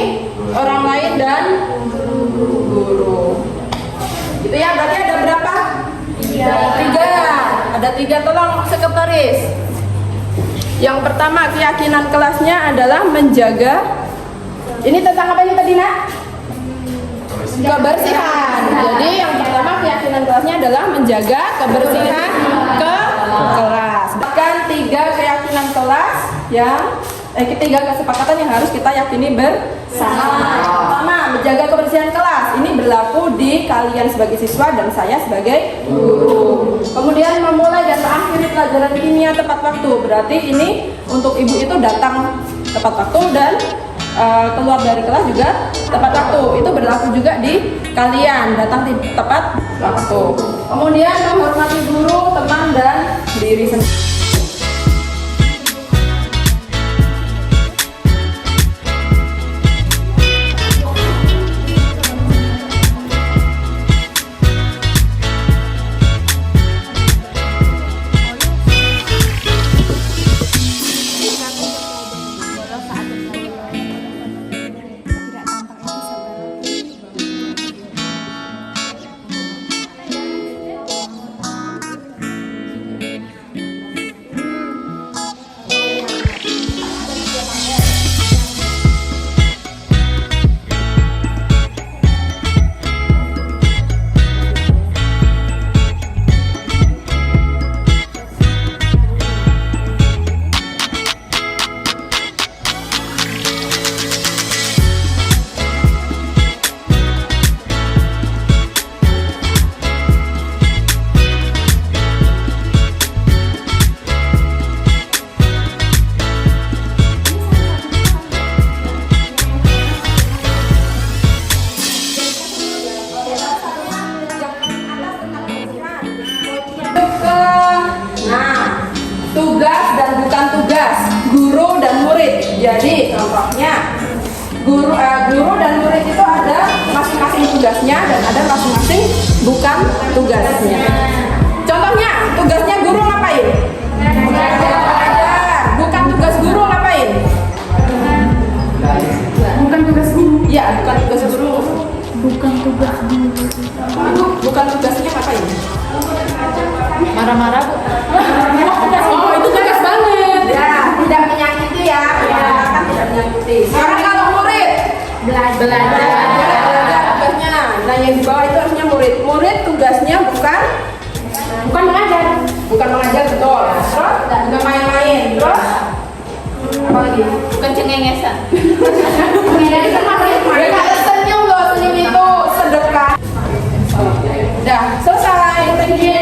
orang lain dan guru. Itu ya, berarti ada berapa? 3. Ada 3, tolong sekretaris. Yang pertama, keyakinan kelasnya adalah menjaga. Ini tentang apa ini tadi, Nak? kebersihan. Jadi yang pertama keyakinan kelasnya adalah menjaga kebersihan ke kelas. Bahkan 3 keyakinan kelas yang 3 kesepakatan yang harus kita yakini bersama. Pertama, menjaga kebersihan kelas. Ini berlaku di kalian sebagai siswa dan saya sebagai guru. Kemudian memulai dan mengakhiri pelajaran kimia tepat waktu. Berarti ini untuk ibu itu datang tepat waktu dan keluar dari kelas juga tepat waktu. Itu berlaku juga di kalian, datang tepat waktu. Kemudian menghormati guru, teman, dan diri sendiri. Tugas dan bukan tugas, guru dan murid. Jadi contohnya guru dan murid itu ada masing-masing tugasnya dan ada masing-masing bukan tugasnya. Contohnya tugasnya guru ngapain? Belajar. Bukan tugas guru ngapain? Bukan tugas guru. Ya, bukan tugas guru. Bukan tugas guru. Bukan tugasnya ngapain? Marah-marah, Bu. Oh, itu tegas banget. Ya, tidak menyakiti ya. Kan tidak menyakiti. Sekarang kalau murid belajar tugasnya. Nah, yang di bawah itu harusnya murid. Murid tugasnya bukan mengajar. Bukan mengajar, betul. Terus juga main-main. Terus apa lagi? Bukan cengengesan. Mereka senyum loh, senyum itu sedekah. Udah, selesai. Thank you.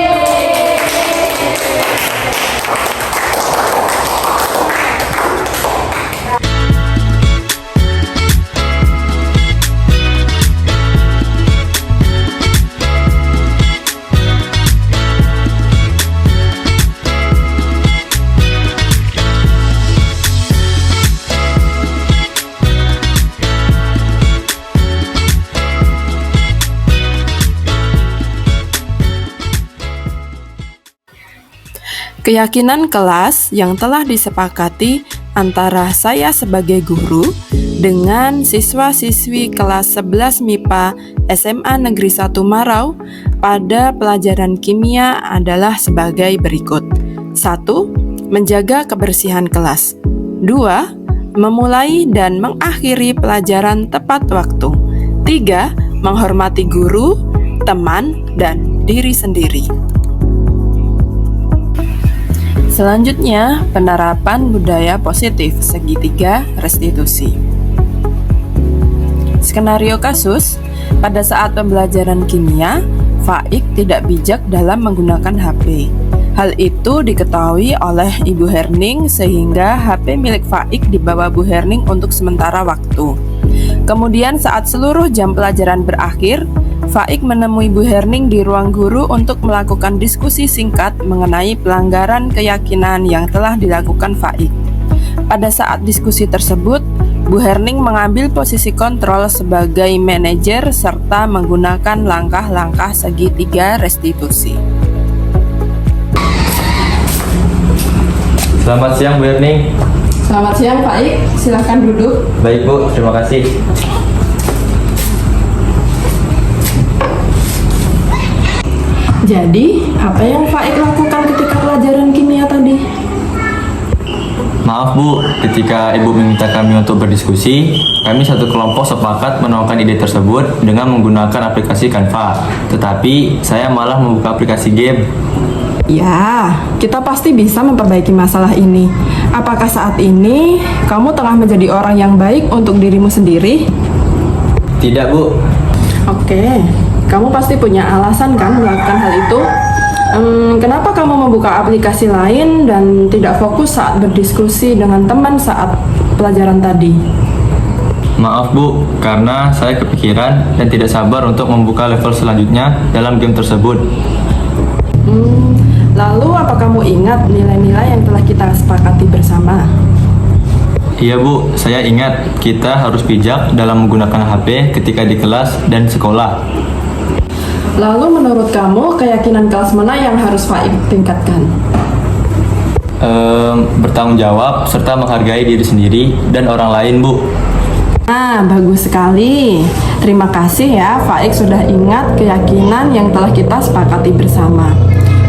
Keyakinan kelas yang telah disepakati antara saya sebagai guru dengan siswa-siswi kelas 11 MIPA SMA Negeri 1 Marau pada pelajaran kimia adalah sebagai berikut. 1. Menjaga kebersihan kelas. 2. Memulai dan mengakhiri pelajaran tepat waktu. 3. Menghormati guru, teman, dan diri sendiri. Selanjutnya, penerapan budaya positif segitiga restitusi. Skenario kasus, pada saat pembelajaran kimia, Faik tidak bijak dalam menggunakan HP. Hal itu diketahui oleh Ibu Herning sehingga HP milik Faik dibawa Bu Herning untuk sementara waktu. Kemudian saat seluruh jam pelajaran berakhir, Faik menemui Bu Herning di ruang guru untuk melakukan diskusi singkat mengenai pelanggaran keyakinan yang telah dilakukan Faik. Pada saat diskusi tersebut, Bu Herning mengambil posisi kontrol sebagai manajer serta menggunakan langkah-langkah segitiga restitusi. Selamat siang Bu Herning. Selamat siang Faik, silahkan duduk. Baik Bu, terima kasih. Jadi, apa yang Faik lakukan ketika pelajaran kimia tadi? Maaf Bu, ketika Ibu meminta kami untuk berdiskusi, kami satu kelompok sepakat menawarkan ide tersebut dengan menggunakan aplikasi Canva. Tetapi saya malah membuka aplikasi game. Ya, kita pasti bisa memperbaiki masalah ini. Apakah saat ini kamu tengah menjadi orang yang baik untuk dirimu sendiri? Tidak Bu, Oke, kamu pasti punya alasan kan melakukan hal itu? Kenapa kamu membuka aplikasi lain dan tidak fokus saat berdiskusi dengan teman saat pelajaran tadi? maaf Bu, karena saya kepikiran dan tidak sabar untuk membuka level selanjutnya dalam game tersebut. Lalu apa kamu ingat nilai-nilai yang telah kita sepakati bersama? Iya Bu, saya ingat kita harus bijak dalam menggunakan HP ketika di kelas dan sekolah. Lalu menurut kamu keyakinan kelas mana yang harus Faik tingkatkan? Bertanggung jawab serta menghargai diri sendiri dan orang lain Bu. Nah, bagus sekali. Terima kasih ya, Faik sudah ingat keyakinan yang telah kita sepakati bersama.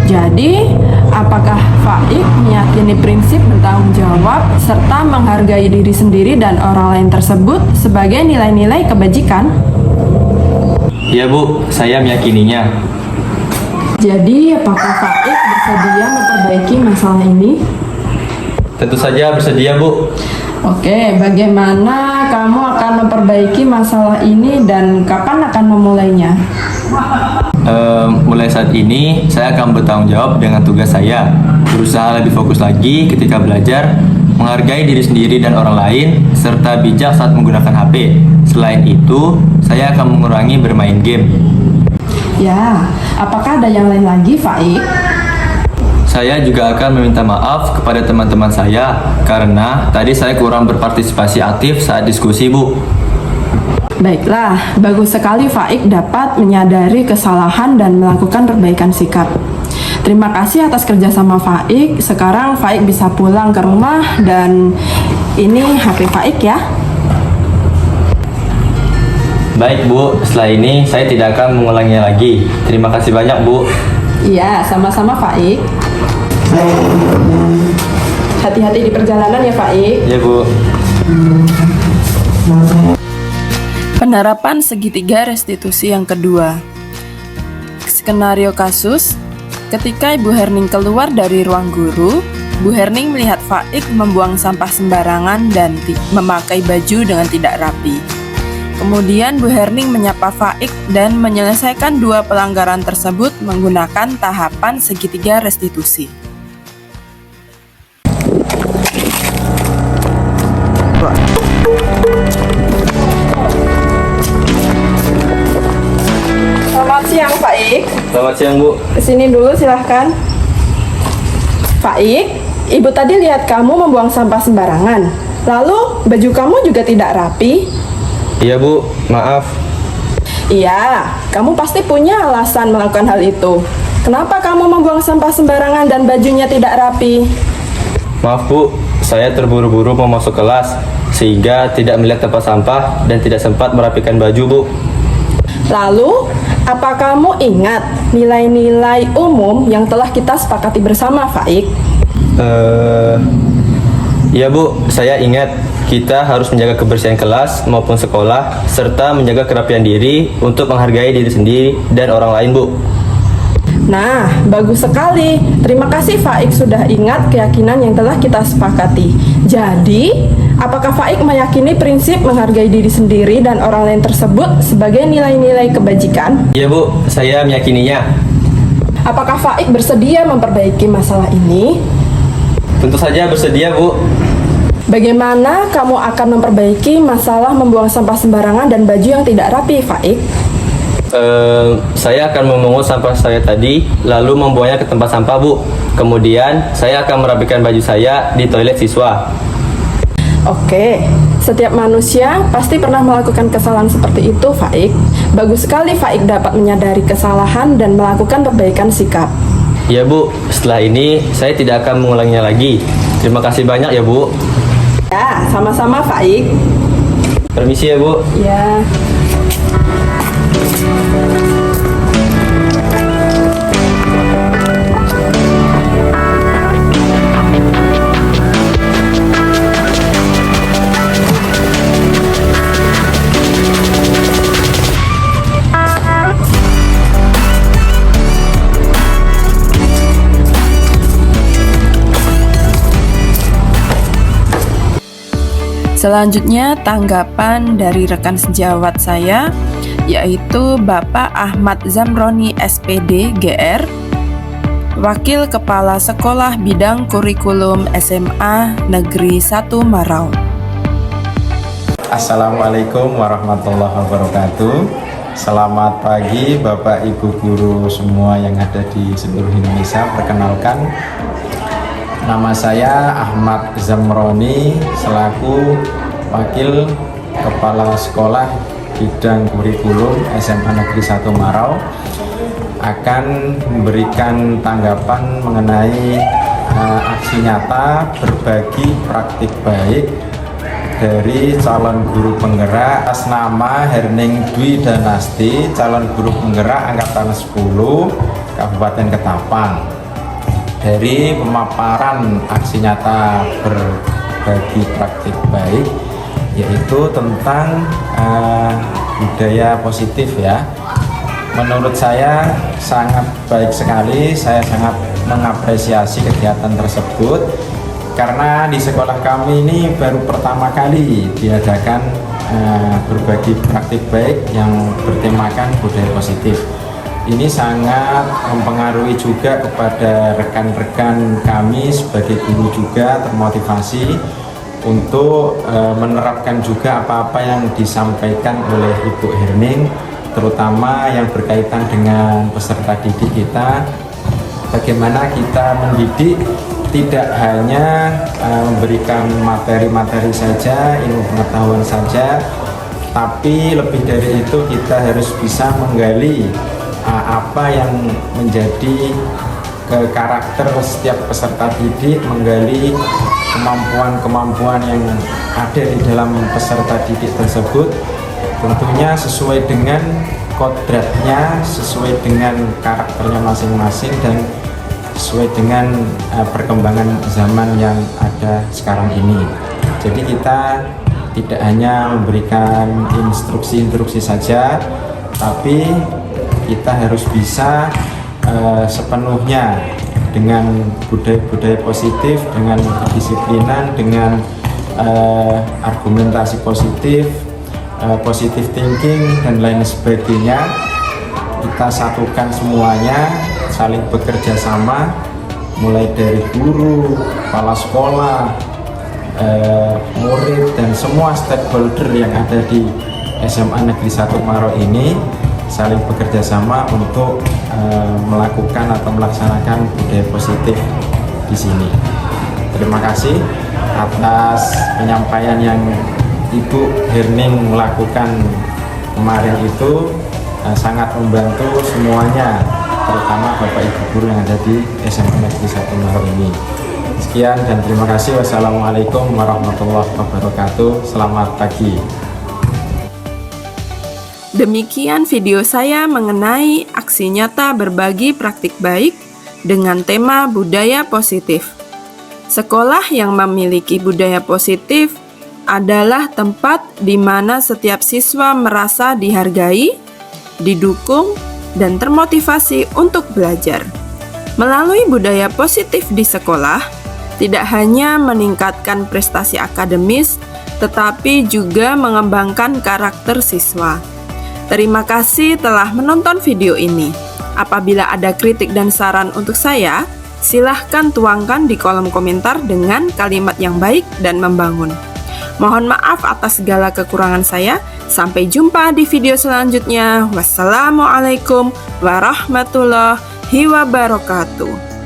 Jadi, apakah Faik meyakini prinsip bertanggung jawab serta menghargai diri sendiri dan orang lain tersebut sebagai nilai-nilai kebajikan? Iya Bu, saya meyakininya. Jadi, apakah Faik bersedia memperbaiki masalah ini? Tentu saja bersedia Bu. Oke, bagaimana kamu akan memperbaiki masalah ini dan kapan akan memulainya? Mulai saat ini, saya akan bertanggung jawab dengan tugas saya. Berusaha lebih fokus lagi ketika belajar, menghargai diri sendiri dan orang lain, serta bijak saat menggunakan HP. Selain itu, saya akan mengurangi bermain game. Ya, apakah ada yang lain lagi, Faik? Saya juga akan meminta maaf kepada teman-teman saya karena tadi saya kurang berpartisipasi aktif saat diskusi, Bu. Baiklah, bagus sekali Faik dapat menyadari kesalahan dan melakukan perbaikan sikap. Terima kasih atas kerjasama Faik. Sekarang Faik bisa pulang ke rumah dan ini HP Faik ya. Baik Bu, setelah ini saya tidak akan mengulanginya lagi. Terima kasih banyak Bu. Iya, sama-sama Faik. Hati-hati di perjalanan ya Faik. Ya Bu. Penerapan segitiga restitusi yang kedua. Skenario kasus, ketika Ibu Herning keluar dari ruang guru, Bu Herning melihat Faik membuang sampah sembarangan dan memakai baju dengan tidak rapi. Kemudian Bu Herning menyapa Faik dan menyelesaikan dua pelanggaran tersebut menggunakan tahapan segitiga restitusi. Selamat siang Faik. Selamat siang Bu. Kesini dulu silahkan. Faik, Ibu tadi lihat kamu membuang sampah sembarangan. Lalu baju kamu juga tidak rapi. Iya Bu, maaf. Iya, kamu pasti punya alasan melakukan hal itu. Kenapa kamu membuang sampah sembarangan dan bajunya tidak rapi? Maaf Bu, saya terburu-buru mau masuk kelas sehingga tidak melihat tempat sampah dan tidak sempat merapikan baju Bu. Lalu, apa kamu ingat nilai-nilai umum yang telah kita sepakati bersama, Faik? Iya Bu, saya ingat kita harus menjaga kebersihan kelas maupun sekolah serta menjaga kerapian diri untuk menghargai diri sendiri dan orang lain Bu. Nah, bagus sekali. Terima kasih Faik sudah ingat keyakinan yang telah kita sepakati. Jadi, apakah Faik meyakini prinsip menghargai diri sendiri dan orang lain tersebut sebagai nilai-nilai kebajikan? Iya Bu, saya meyakininya. Apakah Faik bersedia memperbaiki masalah ini? Tentu saja bersedia Bu. Bagaimana kamu akan memperbaiki masalah membuang sampah sembarangan dan baju yang tidak rapi, Faik? Saya akan memungut sampah saya tadi, lalu membuangnya ke tempat sampah Bu. Kemudian saya akan merapikan baju saya di toilet siswa. Oke, setiap manusia pasti pernah melakukan kesalahan seperti itu, Faik. Bagus sekali Faik dapat menyadari kesalahan dan melakukan perbaikan sikap. Ya Bu, setelah ini saya tidak akan mengulanginya lagi. Terima kasih banyak ya Bu. Ya, sama-sama Faik. Permisi ya Bu. Ya. Selanjutnya tanggapan dari rekan sejawat saya, yaitu Bapak Ahmad Zamroni SPD GR, Wakil Kepala Sekolah Bidang Kurikulum SMA Negeri 1 Marau. Assalamualaikum warahmatullahi wabarakatuh. Selamat pagi Bapak Ibu guru semua yang ada di seluruh Indonesia. Perkenalkan, nama saya Ahmad Zamroni selaku Wakil Kepala Sekolah Bidang Kurikulum SMA Negeri 1 Marau akan memberikan tanggapan mengenai aksi nyata berbagi praktik baik dari calon guru penggerak atas nama Herning Dwi Danasti, calon guru penggerak angkatan 10 Kabupaten Ketapang. Dari pemaparan aksi nyata berbagi praktik baik, yaitu tentang budaya positif ya. Menurut saya sangat baik sekali, saya sangat mengapresiasi kegiatan tersebut karena di sekolah kami ini baru pertama kali diadakan berbagi praktik baik yang bertemakan budaya positif. Ini sangat mempengaruhi juga kepada rekan-rekan kami sebagai guru juga, termotivasi untuk menerapkan juga apa-apa yang disampaikan oleh Ibu Herning, terutama yang berkaitan dengan peserta didik kita, bagaimana kita mendidik tidak hanya memberikan materi-materi saja, ilmu pengetahuan saja, tapi lebih dari itu kita harus bisa menggali apa yang menjadi karakter setiap peserta didik, menggali kemampuan-kemampuan yang ada di dalam peserta didik tersebut, tentunya sesuai dengan kodratnya, sesuai dengan karakternya masing-masing, dan sesuai dengan perkembangan zaman yang ada sekarang ini. Jadi kita tidak hanya memberikan instruksi-instruksi saja, tapi kita harus bisa sepenuhnya dengan budaya-budaya positif, dengan kedisiplinan, dengan argumentasi positif, positive thinking, dan lain sebagainya. Kita satukan semuanya, saling bekerja sama, mulai dari guru, kepala sekolah, murid, dan semua stakeholder yang ada di SMA Negeri 1 Marau ini saling bekerja sama untuk melakukan atau melaksanakan budaya positif di sini. Terima kasih atas penyampaian yang Ibu Herning melakukan kemarin itu, sangat membantu semuanya, terutama Bapak Ibu guru yang ada di SMA Negeri 1 Marau ini. Sekian dan terima kasih. Wassalamualaikum warahmatullahi wabarakatuh. Selamat pagi. Demikian video saya mengenai aksi nyata berbagi praktik baik dengan tema budaya positif. Sekolah yang memiliki budaya positif adalah tempat di mana setiap siswa merasa dihargai, didukung, dan termotivasi untuk belajar. Melalui budaya positif di sekolah, tidak hanya meningkatkan prestasi akademis, tetapi juga mengembangkan karakter siswa. Terima kasih telah menonton video ini. Apabila ada kritik dan saran untuk saya, silahkan tuangkan di kolom komentar dengan kalimat yang baik dan membangun. Mohon maaf atas segala kekurangan saya. Sampai jumpa di video selanjutnya. Wassalamualaikum warahmatullahi wabarakatuh.